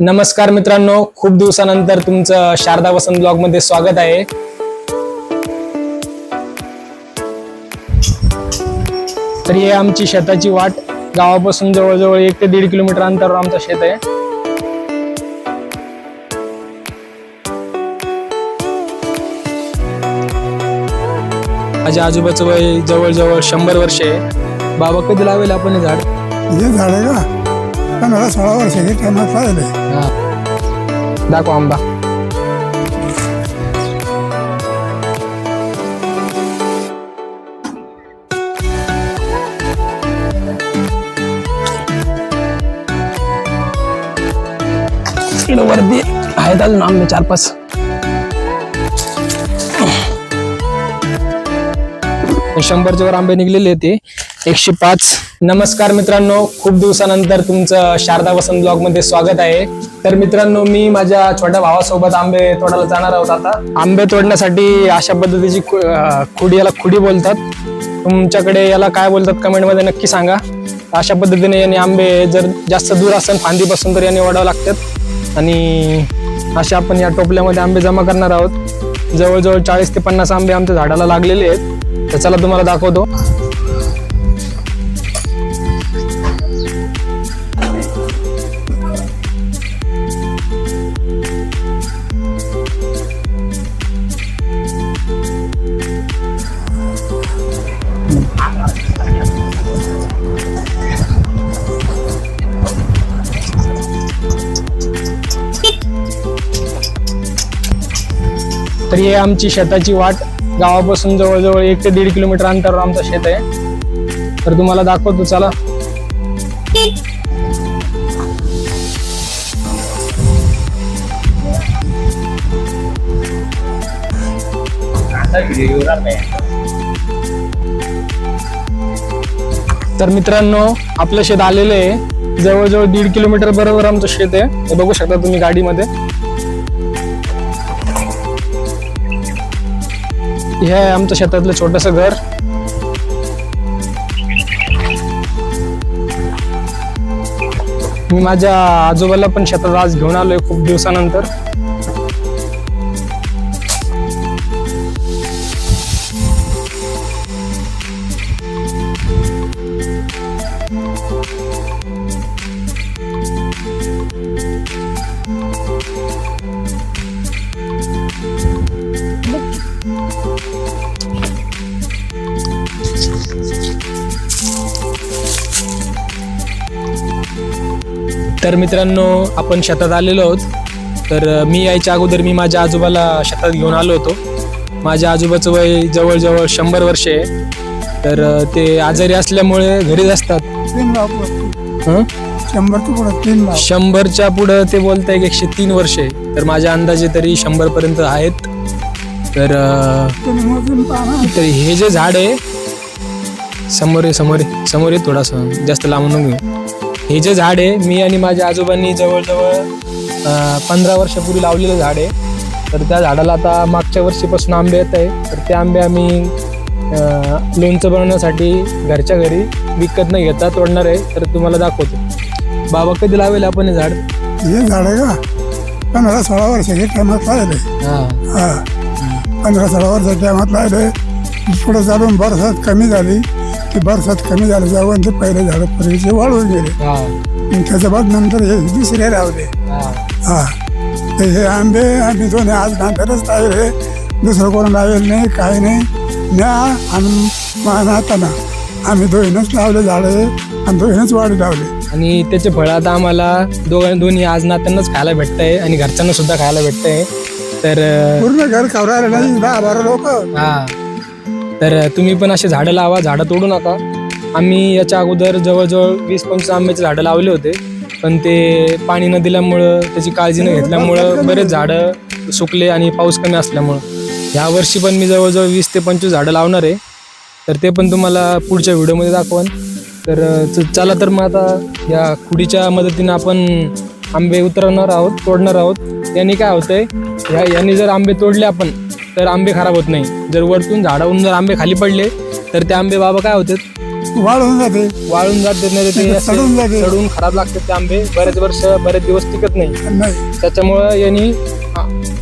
नमस्कार मित्रांनो, खूप दिवसानंतर तुमचं शारदा वसंत ब्लॉग मध्ये स्वागत आहे। तर ही आमची शेताची वाट, गावापासून जवळजवळ 1 ते 1.5 किलोमीटर अंतरावर आमचं शेत आहे। माझ्या आजोबाचं वय जवळजवळ 100 वर्ष आहे। बाबा, कधी लावेल आपण हे झाड? हे झाड आहे का? 15-16 वर्षाची टायमात राहिले. दाखव आंबा। वरती आहेत अजून आंबे 4-5। 100च्या वर आंबे निघलेले ते 105। नमस्कार मित्रांनो, खूप दिवसानंतर तुमचं शारदा वसंत ब्लॉग मध्ये स्वागत आहे। तर मित्रांनो, मी माझ्या छोट्या भावासोबत आंबे तोडायला जाणार आहोत। आता आंबे तोडण्यासाठी अशा पद्धतीची खुडी, याला खुडी बोलतात। तुमच्याकडे याला काय बोलतात कमेंट मध्ये नक्की सांगा। अशा पद्धतीने याने आंबे जर जास्त दूर असेल फांदीपासून तर याने ओढावं लागतात आणि अशा आपण या टोपल्यामध्ये आंबे जमा करणार आहोत। जवळजवळ 40 ते 50 आंबे आमच्या झाडाला लागलेले आहेत। तर चला तुम्हाला दाखवतो। तर ही आमची शेताची वाट, गावापासून जवळजवळ 1 ते 1.5 किलोमीटर अंतरावर आमचं शेत आहे। तर तुम्हाला दाखवतो, चला। तर मित्रांनो, आपलं शेत आलेलं आहे जवळजवळ 1.5 किलोमीटर बरोबर आमचं शेत आहे। हे बघू शकता तुम्ही गाडीमध्ये। हे आहे आमचं शेतातलं छोटंसं घर। मी माझ्या आजोबाला पण शेतात आज घेऊन आलोय खूप दिवसानंतर। तर मित्रांनो, आपण शेतात आलेलो आहोत। तर मी यायच्या अगोदर मी माझ्या आजोबाला शेतात घेऊन आलो होतो। माझ्या आजोबाचं वय जवळजवळ 100 वर्ष आहे। तर ते आजारी असल्यामुळे घरीच असतात। 100च्या पुढे ते बोलताय 103 वर्ष आहे। तर माझ्या अंदाजे तरी 100 पर्यंत आहेत। तर हे जे झाड आहे समोर आहे, थोडासा जास्त लांबून घेऊ। हे जे झाड आहे मी आणि माझ्या आजोबांनी जवळजवळ 15 वर्षापूर्वी लावलेलं झाड आहे। तर त्या झाडाला आता मागच्या वर्षीपासून आंबे येत आहे। तर ते आंबे आम्ही लोणचं बनवण्यासाठी घरच्या घरी विकत न घेता तोडणार आहे। तर तुम्हाला दाखवतो। बाबा, कधी लावेल आपण हे झाड? हे झाड आहे का? 15-16 वर्षाची टायमात राहिले. 15-16 वर्षाच्या टायमात राहिले. पुढे चालून बरसात कमी झाली की बरसात कमी झाली जाऊन ते पहिले झाड पूर्वीचे वाळून गेले। त्याच्या बाद नंतर हे दुसरे लावले। तर हे आंबे आम्ही दोन्ही आज नंतरच लावले, दुसरं कोण लावेल नाही, काही नाही। न्या आणि नाताना आम्ही दोन्हीच लावले झाडे आणि दोन्हीच वाढी लावले। आणि त्याचे फळ आता आम्हाला दोन्ही आज नात्यांनाच खायला भेटतंय आणि घरच्यांना सुद्धा खायला भेटतंय। तर पूर्ण घर खवरायला नाही, 10-12 लोक। तर तुम्ही पण असे झाडं लावा, झाडं तोडू नका। आम्ही याच्या अगोदर जवळजवळ 20-25 आंब्याचे झाडं लावले होते, पण ते पाणी न दिल्यामुळं, त्याची काळजी न घेतल्यामुळं बरेच झाडं सुकले आणि पाऊस कमी असल्यामुळं। ह्या वर्षी पण मी जवळजवळ 20 ते 25 झाडं लावणार आहे। तर ते पण तुम्हाला पुढच्या व्हिडिओमध्ये दाखवन। तर चला, तर मग आता या खुडीच्या मदतीनं आपण आंबे उतरवणार आहोत, तोडणार आहोत। यांनी काय होतंय, यांनी जर आंबे तोडले आपण तर आंबे खराब होत नाही। जर वरतून झाडावरून जर आंबे खाली पडले तर ते आंबे बाबा काय होतात, वाळून जाते, वाळून जात नाही ते असे सडून जाते. सडून खराब लागतात ते आंबे, बरेच वर्ष बरेच दिवस टिकत नाही. नाही त्याच्यामुळं यांनी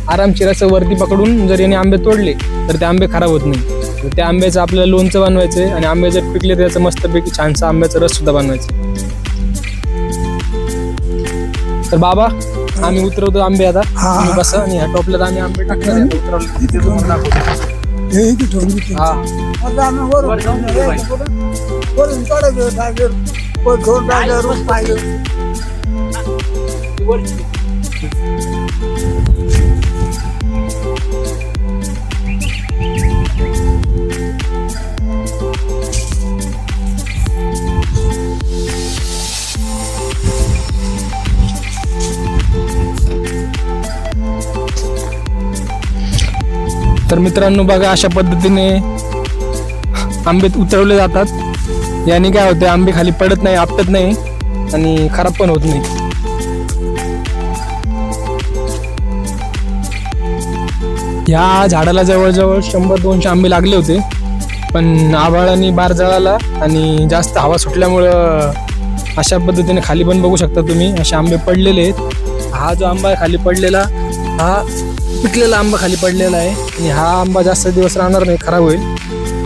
आरामशीर असं वरती पकडून जर यांनी आंबे तोडले तर ते आंबे खराब होत नाही. तर त्या आंब्याचं आपल्याला लोणचं बनवायचं आहे आणि आंबे जर पिकले तर त्याचं मस्तपैकी छानसा आंब्याचा रस सुद्धा बनवायचा. तर बाबा आम्ही उतरवतो आंबे आता. हा. तुम्ही बसा आणि ह्या टोपल्यात आम्ही आंबे टाकणार आहे. उतरवले तिथे तुम्हाला दाखवतो. हे इथे ठेवून देते. हा आता आम्ही वरून काढायचं, टाकायचं, वर घेऊन टाकायचं, रोज पाहिजे. तर मित्रांनो बघा, अशा पद्धतीने आंबे उतरवले जातात. याने काय होते, आंबे खाली पडत नाही, आपटत नाही आणि खराब पण होत नाही. या झाडाला जवळजवळ 100-200 आंबे लागले होते, पण आभाळाने बार जळाला आणि जास्त हवा सुटल्यामुळं अशा पद्धतीने खाली पण बघू शकता तुम्ही असे आंबे पडलेले आहेत. हा जो आंबा खाली पडलेला, हा पिकलेला आंबा खाली पडलेला आहे आणि हा आंबा जास्त दिवस राहणार नाही, खराब होईल.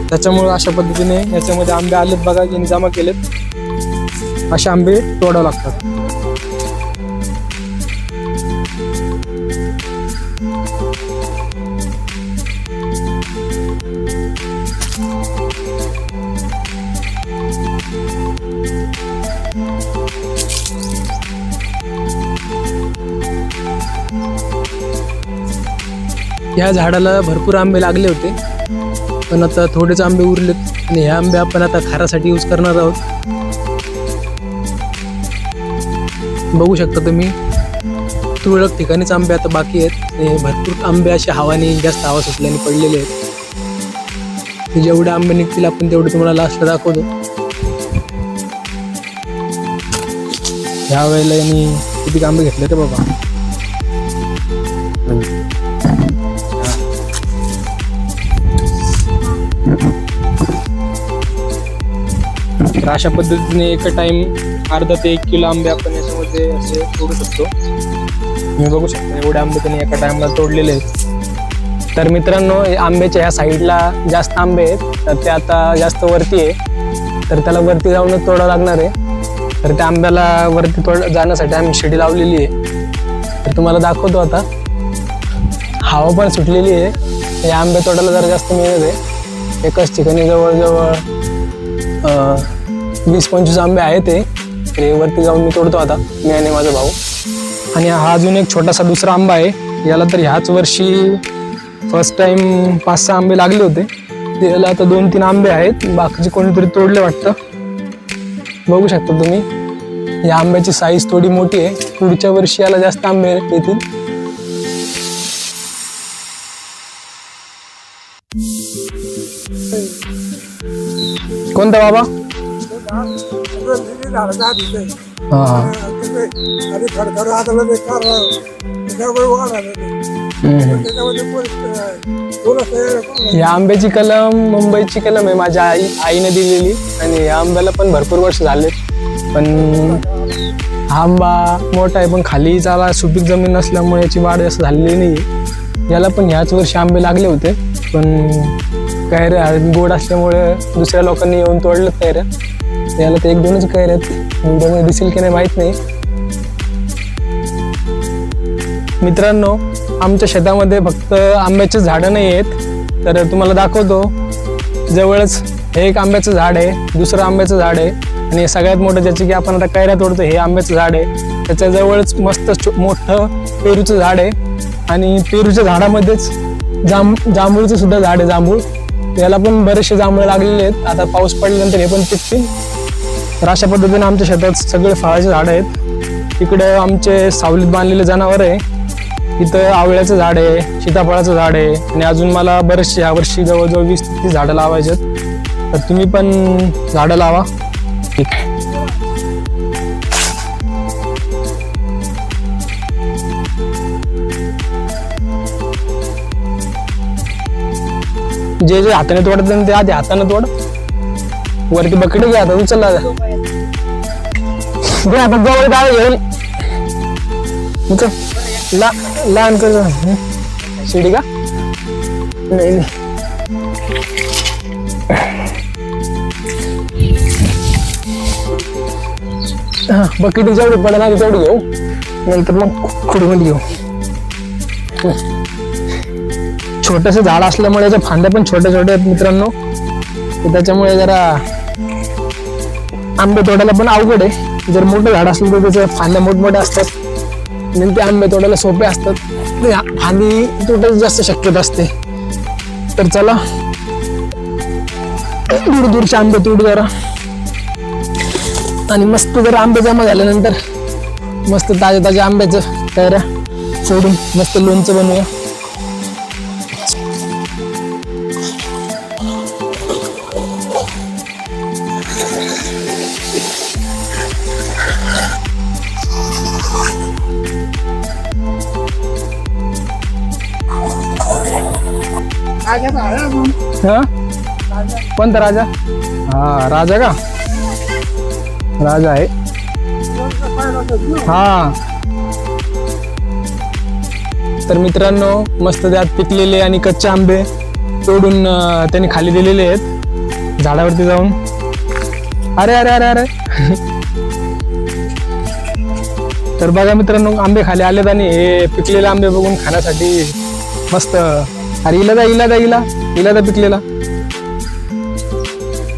त्याच्यामुळं अशा पद्धतीने याच्यामध्ये आंबे आलेत बघा, यांनी जमा केलेत. असे आंबे तोडावे लागतात. या झाडाला भरपूर आंबे लागले होते, पण आता थोडेच आंबे उरलेत आणि हे आंबे आपण आता खारासाठी यूज करणार आहोत. बघू शकता तुम्ही, तुरळक ठिकाणीच आंबे आता बाकी आहेत आणि भरपूर आंबे असे हवाने, जास्त हवा सुटल्याने पडलेले आहेत. जेवढे आंबे निघतील आपण तेवढे तुम्हाला लास्टला दाखवतो. ह्या वेळेला यांनी किती आंबे घेतले ते बाबा. तर अशा पद्धतीने एका टाइम अर्धा ते 1 किलो आंबे आपण याच्यामध्ये असे तोडू शकतो. तुम्ही बघू शकता एवढे आंबे त्यांनी एका टाइमला तोडलेले आहेत. तर मित्रांनो, आंब्याच्या ह्या साईडला जास्त आंबे आहेत, तर ते आता जास्त वरती आहे, तर त्याला वरती जाऊनच तोडावं लागणार आहे. तर त्या आंब्याला वरती जाण्यासाठी आम्ही शिडी लावलेली आहे. तर तुम्हाला दाखवतो आता. हवा पण सुटलेली आहे. या आंबे तोडायला जरा जास्त मेहनत आहे. एकाच ठिकाणी जवळजवळ 20-25 आंबे आहेत ते वरती जाऊन मी तोडतो आता, मी आणि माझा भाऊ. आणि हा अजून एक छोटासा दुसरा आंबा आहे. याला तर ह्याच वर्षी फर्स्ट टाइम 5-6 आंबे लागले होते. याला आता 2-3 आंबे आहेत, बाकीचे कोणीतरी तोडले वाटतं. बघू शकता तुम्ही, या आंब्याची साईज थोडी मोठी आहे. पुढच्या वर्षी याला जास्त आंबे येतील. कोणता बाबा? या आंब्याची कलम मुंबईची कलम आहे, माझ्या आईने दिलेली. आणि या आंब्याला पण भरपूर वर्ष झाले, पण हा आंबा मोठा आहे, पण खाली त्याला सुपीक जमीन नसल्यामुळे याची वाढ जास्त झालेली नाही. याला पण ह्याच वर्षी आंबे लागले होते, पण कैऱ्या गोड असल्यामुळे दुसऱ्या लोकांनी येऊन तोडलं कैऱ्या. याला तर 1-2च कैऱ्या आहेत, व्हिडिओमध्ये दिसेल की नाही माहीत नाही. मित्रांनो, आमच्या शेतामध्ये फक्त आंब्याचे झाडं नाही आहेत, तर तुम्हाला दाखवतो. जवळच हे एक आंब्याचं झाड आहे, दुसरं आंब्याचं झाड आहे आणि सगळ्यात मोठं ज्याची की आपण आता कैऱ्या तोडतो हे आंब्याचं झाड आहे. त्याच्या जवळच मस्त मोठं पेरूचं झाड आहे आणि पेरूच्या झाडामध्येच जांभूळचं सुद्धा झाड आहे, जांभूळ. याला पण बरेचसे जांभळं लागलेले आहेत. आता पाऊस पडल्यानंतर हे पण पिकतील. तर अशा पद्धतीने आमच्या शेतात सगळे फळाचे झाड आहेत. तिकडं आमचे सावलीत बांधलेले जनावर आहे. इथं आवळ्याचं झाड आहे, सीताफळाचं झाड आहे आणि अजून मला बरेचसे यावर्षी जवळजवळ 20-30 झाडं लावायचे आहेत. तर तुम्ही पण झाडं लावा. ठीक आहे. जे हाताने तोडत ते आधी हाताने तोड. वरती बकेट घ्या आता उचलला घे आता जवळ काय घेऊन उचल लहान कर शिडी का नाही हा बकेट जेवढी पडे ना तेवढी घेऊ नंतर मग खुडीमध्ये घेऊ छोटस झाड असल्यामुळे याच्या फांद्या पण छोट्या छोट्या आहेत मित्रांनो तर त्याच्यामुळे जरा आंबे तोडायला पण अवघड आहे जर मोठं झाड असलं तर त्याच्या फांद्या मोठमोठ्या असतात आणि ते आंबे तोडायला सोपे असतात फांदी तोडायची जास्त शक्यता असते तर चला दूर दूरचे आंबे तोडू जरा आणि मस्त जर आंबे जमा झाल्यानंतर मस्त ताजे ताजे आंब्याचं कैऱ्या सोडून मस्त लोणचं बनवूया हा कोणता राजा हा राजा का राजा आहे हा तर मित्रांनो मस्त त्यात पिकलेले आणि कच्चे आंबे तोडून त्यांनी खाली दिलेले आहेत झाडावरती जाऊन अरे अरे अरे अरे तर बघा मित्रांनो आंबे खाली आलेत आणि हे पिकलेले आंबे बघून खाण्यासाठी मस्त अरे इला पिकलेला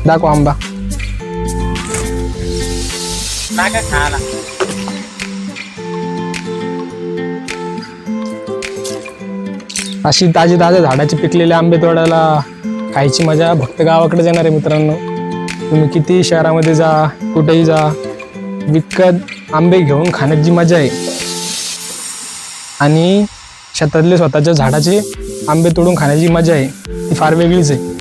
दाखव आंबा अशी ताजी ताज्या झाडाचे पिकलेले आंबे तोडायला खायची मजा फक्त गावाकडे येणार आहे मित्रांनो तुम्ही किती शहरामध्ये जा कुठेही जा विकत आंबे घेऊन खाण्याची मजा आहे आणि शेतातले स्वतःच्या झाडाचे आंबे तोडून खाण्याची मजा आहे ती फार वेगळीच आहे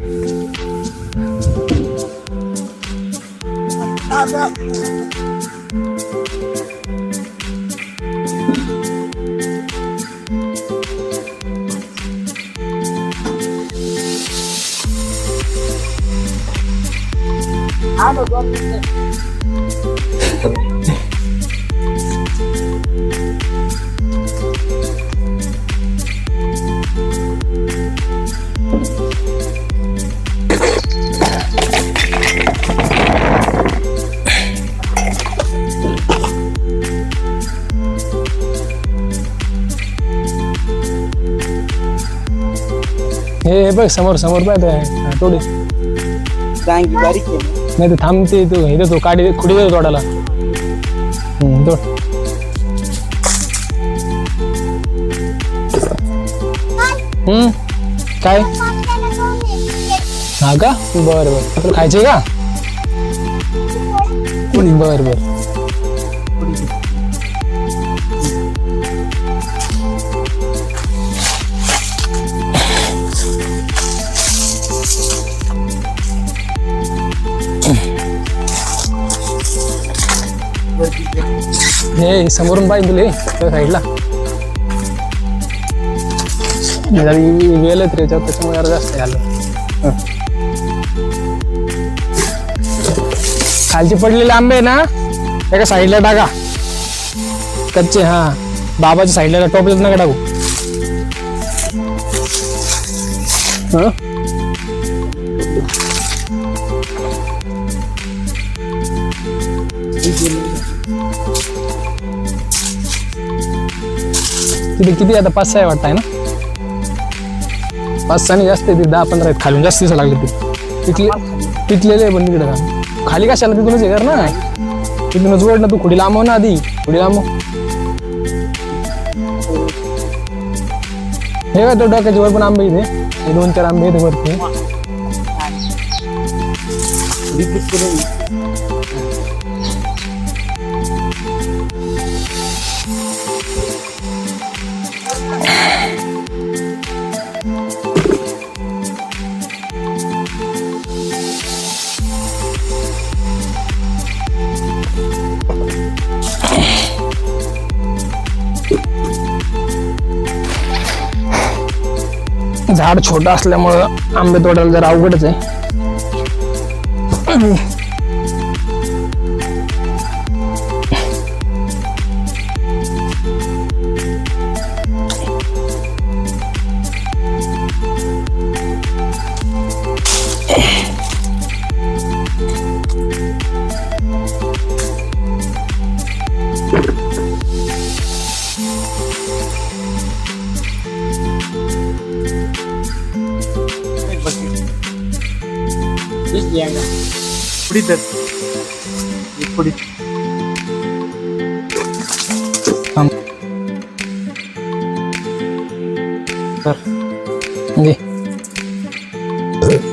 हे बघ समोर समोर पाहत तोडी बारीक नाही तर थांबते तू हे देतो काढी खुडी देतो तोडाला तोड काय हा का बर बर तुला खायचंय का बर बर हे समोरून पाहिजे तुले त्या साईडला वेल त्याच्यावर त्याच्यामुळे जरा जास्त झालं खालची पडलेले आंबे ना एका साईडला टाका कच्चे हा बाबाच्या साईडला टोपल्यात नका टाकू हा तिथे किती आता 5-6 आहे वाटत आहे ना 5-6 नाही जास्त आहे 10-15 आहेत खालून जास्त दिसायला लागले ते पिकलेले पण तिकडे खाली कशाला तिथूनच हे कर ना तिथूनच जोड ना तू खुडी लांबव ना आधी खुडी लांबव हे काय तो डोक्याच्या वर पण आंबे इथे 2-4 आंबे इथे वरती झाड छोटं असल्यामुळं आंबे तोडायला जरा अवघडच आहे दे.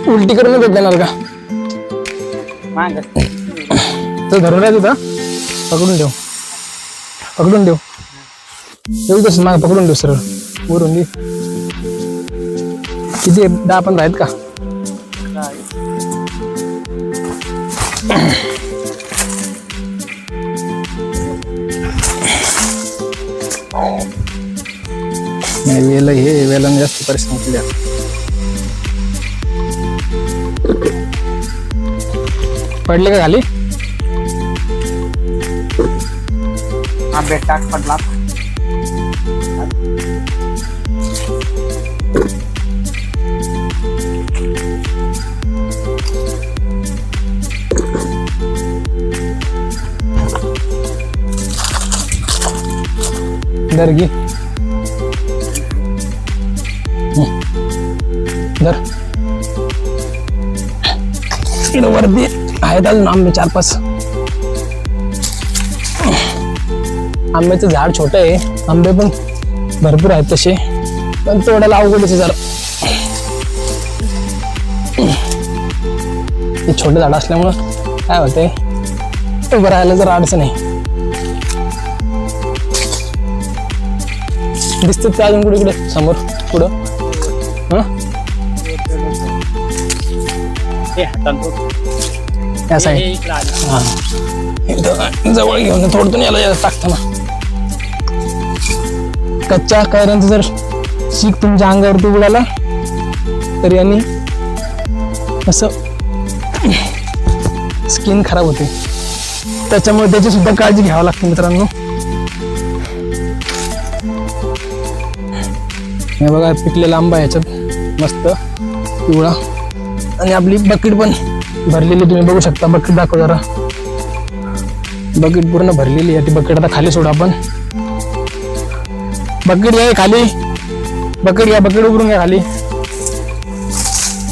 उलटी करून भेट देणार का तर धरून राहते का पकडून ठेव येऊ तसं माग पकडून ठेव सरळ वरून दे किती 10-15 आहेत का नाही वेला हे वेलाने जास्त परिश्रम केले पडले का खाली आंबे टाक पडला धर घे धर इकडं वरती आहेत अजून आंबे 4-5 आंब्याचं झाड छोटं आहे आंबे पण भरपूर आहेत तसे पण तोडायला अवघड आहे जरा हे छोटं झाड असल्यामुळं काय होतंय उभं राहायला जरा अडचण आहे दिसतात का अजून कुठे समोर पुढं या साईड जवळ घेऊन थोडं याला टाकताना कच्च्या कैऱ्यांचं जर शीक तुमच्या अंगावरती उडाला तर यांनी असं स्किन खराब होते त्याच्यामुळे त्याची सुद्धा काळजी घ्यावी लागते मित्रांनो हे बघा पिकलेला आंबा ह्याच्यात मस्त पिवळा आणि आपली बकेट पण भरलेली तुम्ही बघू शकता बकेट दाखव जरा बकेट पूर्ण भरलेली आहे ती बकेट आता खाली सोडू आपण बकेट घ्या खाली बकेट उभरून घ्या खाली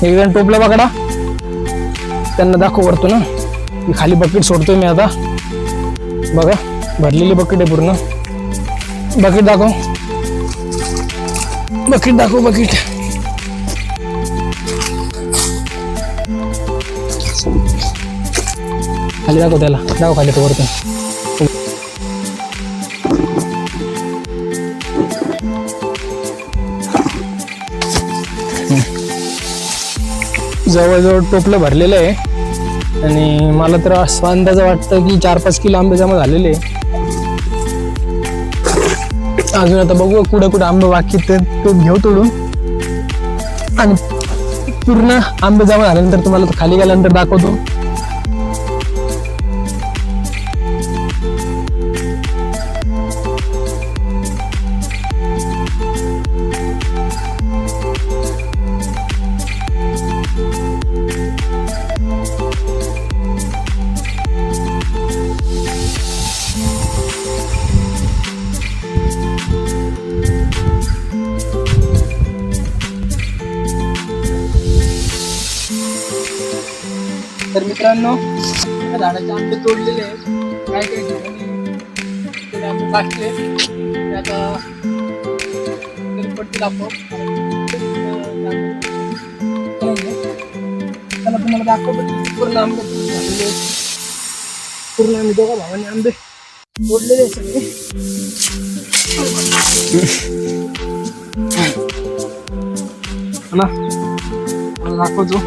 एक जण टोपला पकडा त्यांना दाखव वरतो ना की खाली बकेट सोडतोय मी आता बघा भरलेली बकेट आहे पूर्ण बकेट दाखव बकेट खाली दाखव त्याला दाखव खाली तो वरती जवळजवळ टोपलं भरलेलं आहे आणि मला तर असं अंदाज वाटतं की 4-5 किलो आंबे जमा झालेले अजून आता बघू कुठे आंबे बाकी ते घेऊ तोडून आणि पूर्ण आंबे जमा झाल्यानंतर तुम्हाला खाली गेल्यानंतर दाखवतो तर मित्रांनो झाडाचे आंबे तोडलेले आहेत काय ठिकाणी आंबे टाकले ते आता पडतील आपोआप त्याला तुम्हाला दाखवतो पूर्ण आंबे झालेले पूर्ण आम्ही दोघा भावाने आंबे तोडलेले सगळे मला दाखवतो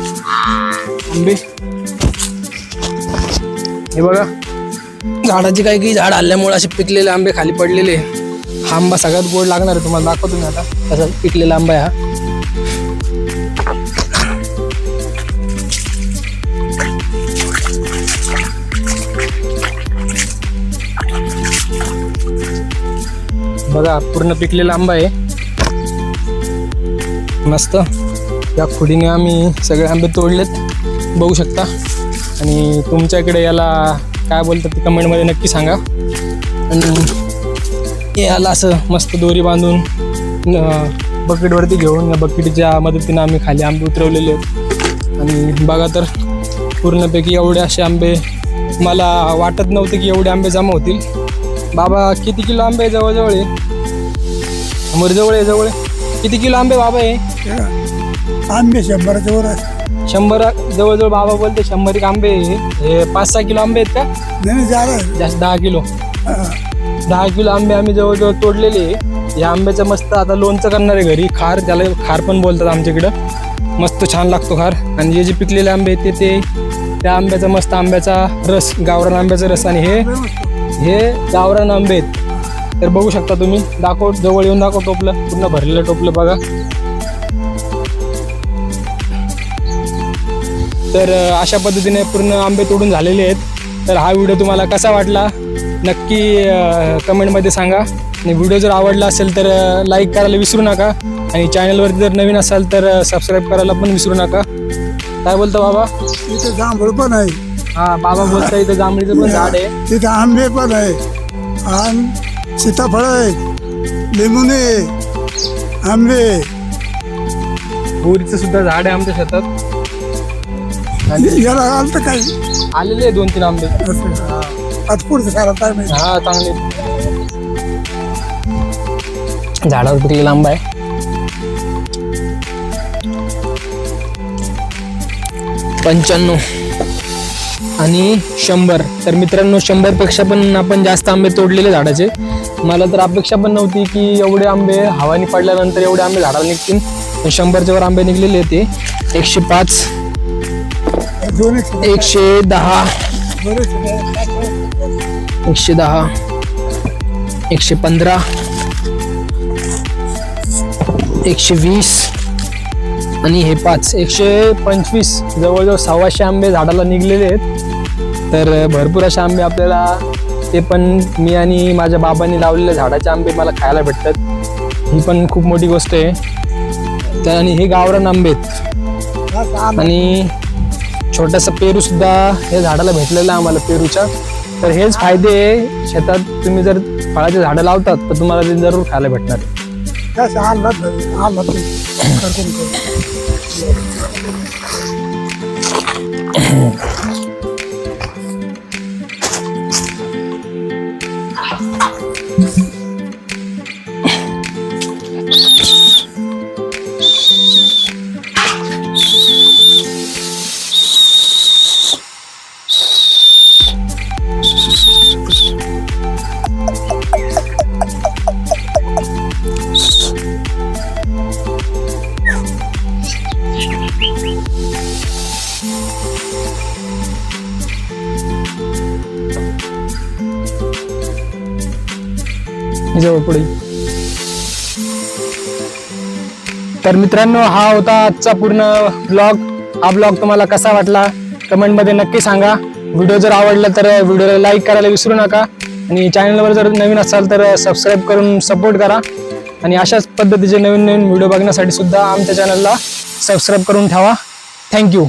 आंबे हे बघा झाडाचे काही झाड आल्यामुळे असे पिकलेले आंबे खाली पडलेले हा आंबा सगळ्यात गोड लागणार आहे तुम्हाला दाखवतो मी आता तसा पिकलेला आंबा आहे हा बघा पूर्ण पिकलेला आंबा आहे मस्त. या खुडीने आम्ही सगळे आंबे तोडलेत बघू शकता. आणि तुमच्याकडे याला काय बोलतात ते कमेंटमध्ये नक्की सांगा. आणि याला असं मस्त दोरी बांधून बकेटवरती घेऊन या बकेटच्या मदतीने आम्ही खाली आंबे उतरवलेले आहेत. आणि बघा तर पूर्णपैकी एवढे असे आंबे, मला वाटत नव्हते की एवढे आंबे जमा होतील. बाबा किती किलो आंबे आहे? जवळजवळ आहे जवळ आहे जवळ किती किलो आंबे बाबा आहे? आंबे 100च्या वर आहे. 100 जवळजवळ बाबा बोलते 100 एक आंबे आहे. हे 5-6 किलो आंबे आहेत का? नाही जादा आहे. जास्त 10 किलो. हा. 10 किलो आंबे आम्ही जवळजवळ तोडलेले आहे. या आंब्याचं मस्त आता लोणचं करणार आहे घरी. खार, त्याला खार पण बोलतात आमच्याकडं. मस्त छान लागतो खार. आणि हे जे पिकलेले आंबे आहेत ते त्या आंब्याचा मस्त आंब्याचा रस, गावरान आंब्याचा रस. आणि हे गावरान आंबे आहेत. तर बघू शकता तुम्ही. दाखव, जवळ येऊन दाखव टोपलं, पूर्ण भरलेलं टोपलं बघा. तर अशा पद्धतीने पूर्ण आंबे तोडून झालेले आहेत. तर हा व्हिडिओ तुम्हाला कसा वाटला नक्की कमेंटमध्ये सांगा. आणि व्हिडिओ जर आवडला असेल तर लाईक करायला विसरू नका. आणि चॅनलवरती जर नवीन असाल तर सबस्क्राईब करायला पण विसरू नका. काय बोलतो बाबा? तिथे जांभूळ पण आहे. हा, बाबा बोलता इथं जांभळीचं पण झाड आहे. तिथे आंबे पण आहे आणि सीताफळ आहे, लिंबून आहे, आंबे, बोरीचं सुद्धा झाड आहे आमच्या शेतात. याला आलं तर काही आलेले 2-3 आंबे. आता पुढचं सारा काय माहिती. हा, चांगले झाडावर पिकलेला आंबा आहे. 95 आणि 100. तर मित्रांनो 100 पेक्षा पण आपण जास्त आंबे तोडलेले झाडाचे. मला तर अपेक्षा पण नव्हती की एवढे आंबे हवानी पडल्यानंतर एवढे आंबे झाडाला निघतील. 100च्या वर आंबे निघलेले होते. 105, 110, 110, 115, 120 आणि हे 5, 125. जवळजवळ 125 आंबे झाडाला निघलेले आहेत. तर भरपूर असे आंबे आपल्याला, ते पण मी आणि माझ्या बाबांनी लावलेले झाडाचे आंबे मला खायला भेटतात. ही पण खूप मोठी गोष्ट आहे. तर आणि हे गावरान आंबे आहेत. आणि छोटासा पेरू सुद्धा या झाडाला भेटलेला आहे आम्हाला, पेरूच्या. तर हेच फायदे आहे शेतात. तुम्ही जर फळाचे झाडं लावतात तर तुम्हाला ते जरूर खायला भेटणार आहे. कसं आणलं जवळ पुढे. तर मित्रांनो हा होता आजचा पूर्ण ब्लॉग. हा ब्लॉग तुम्हाला कसा वाटला कमेंटमध्ये नक्की सांगा. व्हिडिओ जर आवडला तर व्हिडिओला लाईक करायला विसरू नका. आणि चॅनलवर जर नवीन असाल तर सबस्क्राईब करून सपोर्ट करा. आणि अशाच पद्धतीचे नवीन नवीन व्हिडिओ बघण्यासाठी सुद्धा आमच्या चॅनलला सबस्क्राईब करून ठेवा. थँक्यू.